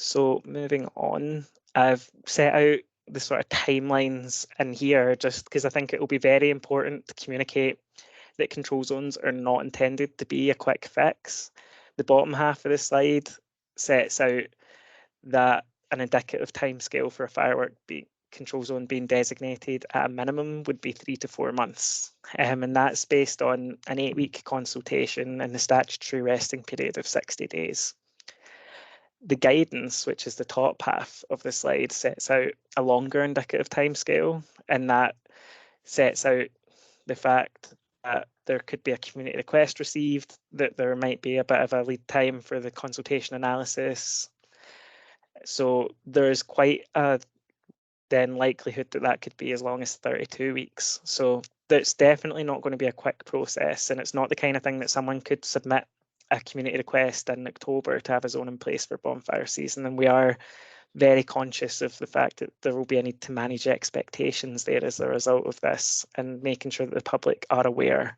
So moving on, I've set out the sort of timelines in here just because I think it will be very important to communicate that control zones are not intended to be a quick fix. The bottom half of the slide sets out that an indicative timescale for a control zone being designated at a minimum would be 3 to 4 months. And that's based on an 8-week consultation and the statutory resting period of 60 days. The guidance, which is the top half of the slide, sets out a longer indicative timescale, and that sets out the fact that there could be a community request received, that there might be a bit of a lead time for the consultation analysis. So there's quite a then likelihood that that could be as long as 32 weeks. So that's definitely not going to be a quick process, and it's not the kind of thing that someone could submit a community request in October to have a zone in place for bonfire season. And we are very conscious of the fact that there will be a need to manage expectations there as a result of this and making sure that the public are aware.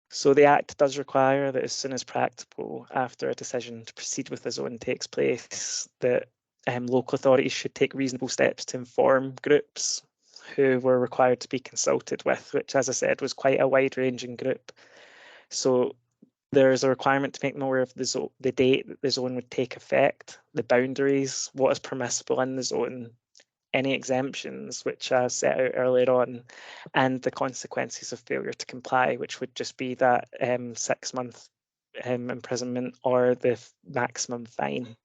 So the Act does require that as soon as practicable after a decision to proceed with the zone takes place, that local authorities should take reasonable steps to inform groups who were required to be consulted with, which, as I said, was quite a wide-ranging group. So there's a requirement to make them aware of the date that the zone would take effect, the boundaries, what is permissible in the zone, any exemptions, which I set out earlier on, and the consequences of failure to comply, which would just be that 6-month imprisonment or the maximum fine.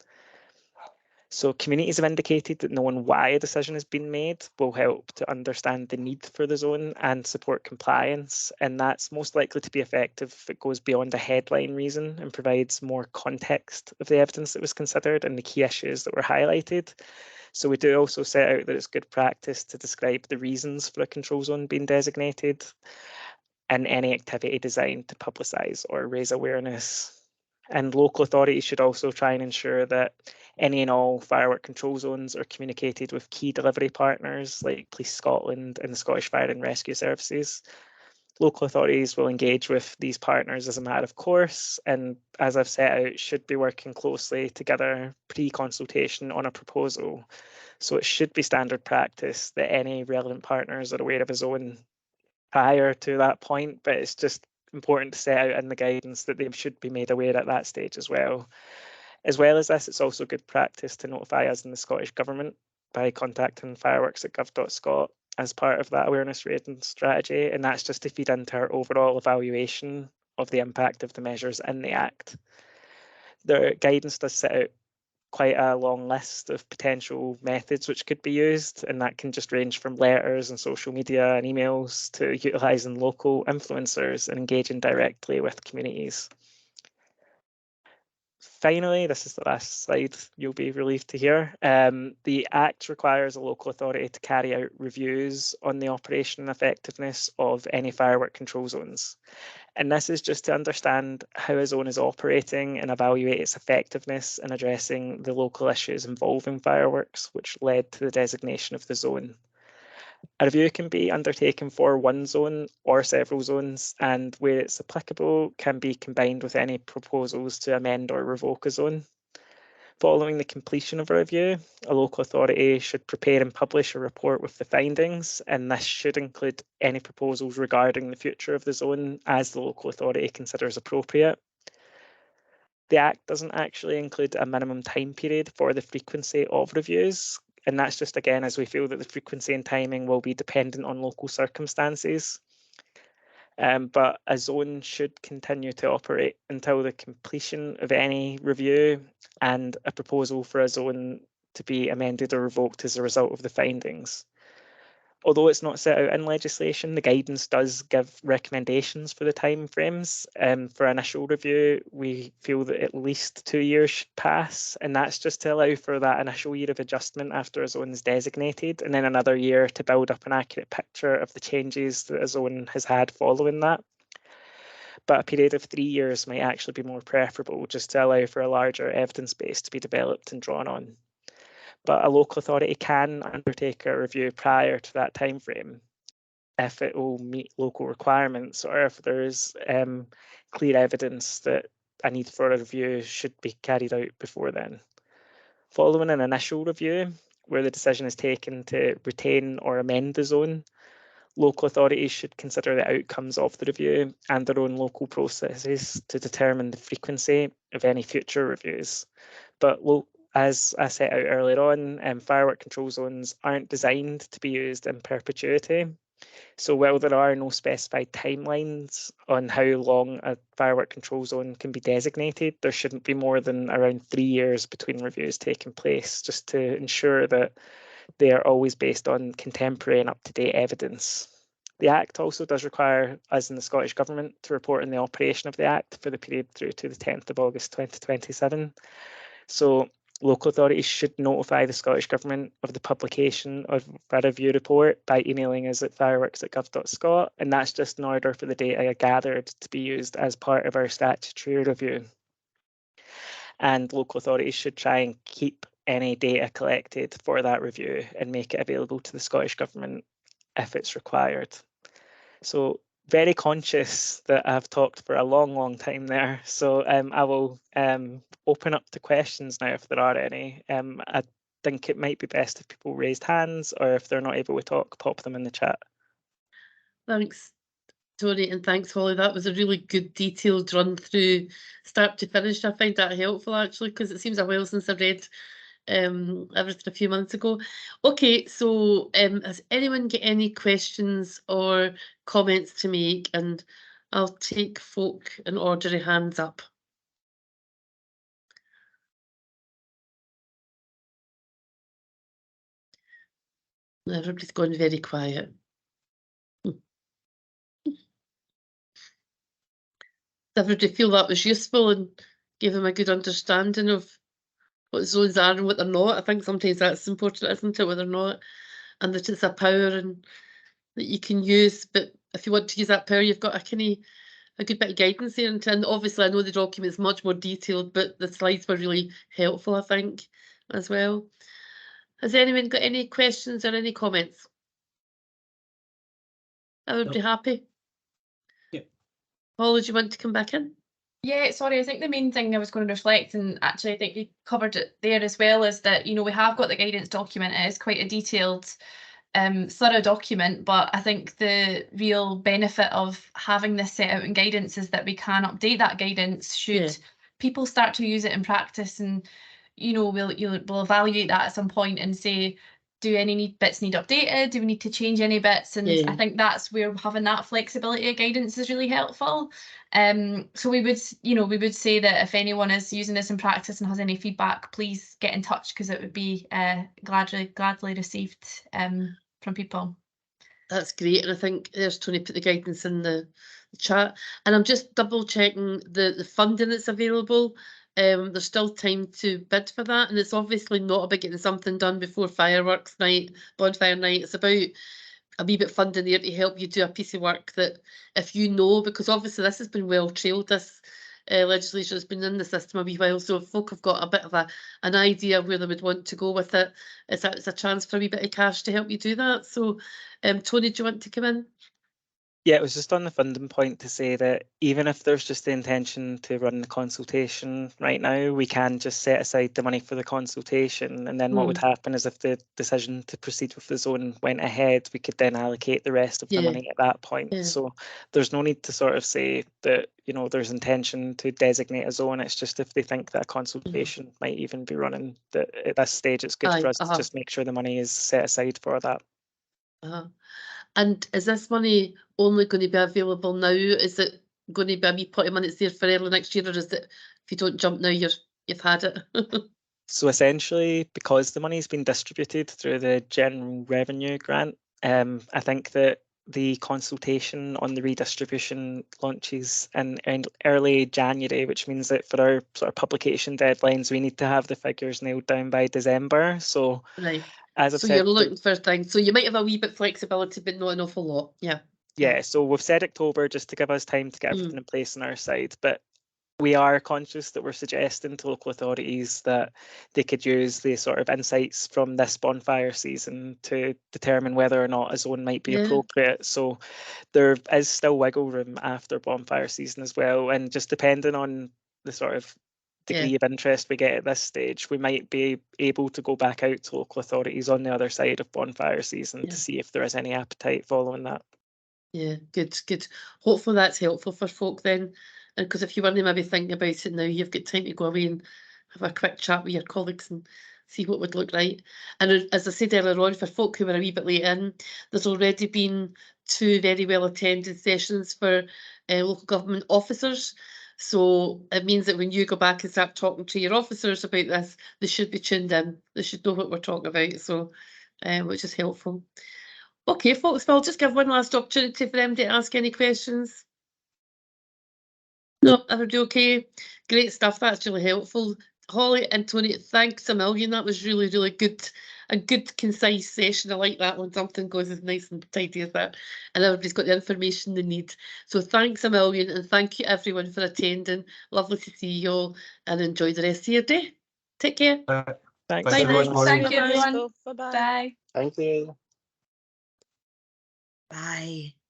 So communities have indicated that knowing why a decision has been made will help to understand the need for the zone and support compliance. And that's most likely to be effective if it goes beyond a headline reason and provides more context of the evidence that was considered and the key issues that were highlighted. So we do also set out that it's good practice to describe the reasons for a control zone being designated and any activity designed to publicise or raise awareness. And local authorities should also try and ensure that any and all firework control zones are communicated with key delivery partners like Police Scotland and the Scottish Fire and Rescue Services. Local authorities will engage with these partners as a matter of course, and as I've set out, should be working closely together pre-consultation on a proposal. So it should be standard practice that any relevant partners are aware of a zone prior to that point, but it's just important to set out in the guidance that they should be made aware at that stage as well. As well as this, it's also good practice to notify us in the Scottish Government by contacting fireworks@gov.scot as part of that awareness raising strategy, and that's just to feed into our overall evaluation of the impact of the measures in the Act. The guidance does set out quite a long list of potential methods which could be used, and that can just range from letters and social media and emails to utilising local influencers and engaging directly with communities. Finally, this is the last slide you'll be relieved to hear. The Act requires a local authority to carry out reviews on the operation and effectiveness of any firework control zones. And this is just to understand how a zone is operating and evaluate its effectiveness in addressing the local issues involving fireworks, which led to the designation of the zone. A review can be undertaken for one zone or several zones, and where it's applicable, can be combined with any proposals to amend or revoke a zone. Following the completion of a review, a local authority should prepare and publish a report with the findings, and this should include any proposals regarding the future of the zone as the local authority considers appropriate. The Act doesn't actually include a minimum time period for the frequency of reviews, and that's just again as we feel that the frequency and timing will be dependent on local circumstances. But a zone should continue to operate until the completion of any review and a proposal for a zone to be amended or revoked as a result of the findings. Although it's not set out in legislation, the guidance does give recommendations for the timeframes. For initial review, we feel that at least 2 years should pass, and that's just to allow for that initial year of adjustment after a zone is designated, and then another year to build up an accurate picture of the changes that a zone has had following that. But a period of 3 years might actually be more preferable, just to allow for a larger evidence base to be developed and drawn on. But a local authority can undertake a review prior to that time frame if it will meet local requirements or if there's clear evidence that a need for a review should be carried out before then. Following an initial review, where the decision is taken to retain or amend the zone, local authorities should consider the outcomes of the review and their own local processes to determine the frequency of any future reviews. But as I set out earlier on, firework control zones aren't designed to be used in perpetuity. So while there are no specified timelines on how long a firework control zone can be designated, there shouldn't be more than around 3 years between reviews taking place, just to ensure that they are always based on contemporary and up-to-date evidence. The Act also does require us in the Scottish Government to report on the operation of the Act for the period through to the 10th of August 2027. So local authorities should notify the Scottish Government of the publication of a review report by emailing us at fireworks@gov.scot, and that's just in order for the data gathered to be used as part of our statutory review. And local authorities should try and keep any data collected for that review and make it available to the Scottish Government if it's required. So very conscious that I've talked for a long time there. So I will open up to questions now if there are any. I think it might be best if people raised hands, or if they're not able to talk, pop them in the chat. Thanks, Tony, and thanks, Holly. That was a really good detailed run through start to finish. I find that helpful actually, because it seems a while since I read everything a few months ago. Okay, so has anyone got any questions or comments to make? And I'll take folk in order of hands up. Everybody's gone very quiet. Does everybody feel that was useful and gave them a good understanding of what zones are and what they're not? I think sometimes that's important, isn't it, what they're not, and that it's a power and that you can use. But if you want to use that power, you've got a good bit of guidance there. And obviously, I know the document is much more detailed, but the slides were really helpful, I think, as well. Has anyone got any questions or any comments? Everybody happy? Yeah. Paul, do you want to come back in? Yeah, sorry, I think the main thing I was going to reflect, and actually I think you covered it there as well, is that, you know, we have got the guidance document. It is quite a detailed, thorough document, but I think the real benefit of having this set out in guidance is that we can update that guidance should people start to use it in practice, and, you know, we'll evaluate that at some point and say, do any bits need updated? Do we need to change any bits? And I think that's where having that flexibility of guidance is really helpful. So we would say that if anyone is using this in practice and has any feedback, please get in touch, because it would be gladly received from people. That's great, and I think there's Tony put the guidance in the chat, and I'm just double checking the funding that's available. There's still time to bid for that, and it's obviously not about getting something done before fireworks night, bonfire night. It's about a wee bit of funding there to help you do a piece of work that, if you know, because obviously this has been well trailed, this legislation has been in the system a wee while, so if folk have got a bit of an idea of where they would want to go with it, it's a chance for a wee bit of cash to help you do that. So Tony, do you want to come in? Yeah, it was just on the funding point to say that even if there's just the intention to run the consultation right now, we can just set aside the money for the consultation, and then what would happen is if the decision to proceed with the zone went ahead, we could then allocate the rest of the money at that point. So there's no need to sort of say that, you know, there's intention to designate a zone. It's just if they think that a consultation might even be running, that at this stage it's good for us to just make sure the money is set aside for that. And is this money only going to be available now? Is it going to be a wee pot of money that's there for early next year, or is it, if you don't jump now, you've had it? So essentially, because the money's been distributed through the General Revenue Grant, I think that the consultation on the redistribution launches in early January, which means that for our sort of publication deadlines, we need to have the figures nailed down by December. So as I've said, you're looking for things. So you might have a wee bit of flexibility, but not an awful lot. Yeah, so we've said October just to give us time to get everything in place on our side, but we are conscious that we're suggesting to local authorities that they could use the sort of insights from this bonfire season to determine whether or not a zone might be appropriate. So there is still wiggle room after bonfire season as well, and just depending on the sort of degree of interest we get at this stage, we might be able to go back out to local authorities on the other side of bonfire season to see if there is any appetite following that. Yeah, good. Hopefully that's helpful for folk then. And because if you weren't maybe thinking about it now, you've got time to go away and have a quick chat with your colleagues and see what would look like. And as I said earlier on, for folk who were a wee bit late in, there's already been 2 very well attended sessions for local government officers. So it means that when you go back and start talking to your officers about this, they should be tuned in. They should know what we're talking about. So, which is helpful. Okay, folks, well, I'll just give one last opportunity for them to ask any questions. No, everybody okay? Great stuff, that's really helpful. Holly and Tony, thanks a million. That was really, really good. A good, concise session. I like that when something goes as nice and tidy as that. And everybody's got the information they need. So thanks a million, and thank you everyone for attending. Lovely to see you all, and enjoy the rest of your day. Take care. Thanks. Bye Thank now. you, everyone. Bye-bye. Bye. Thank you. Bye.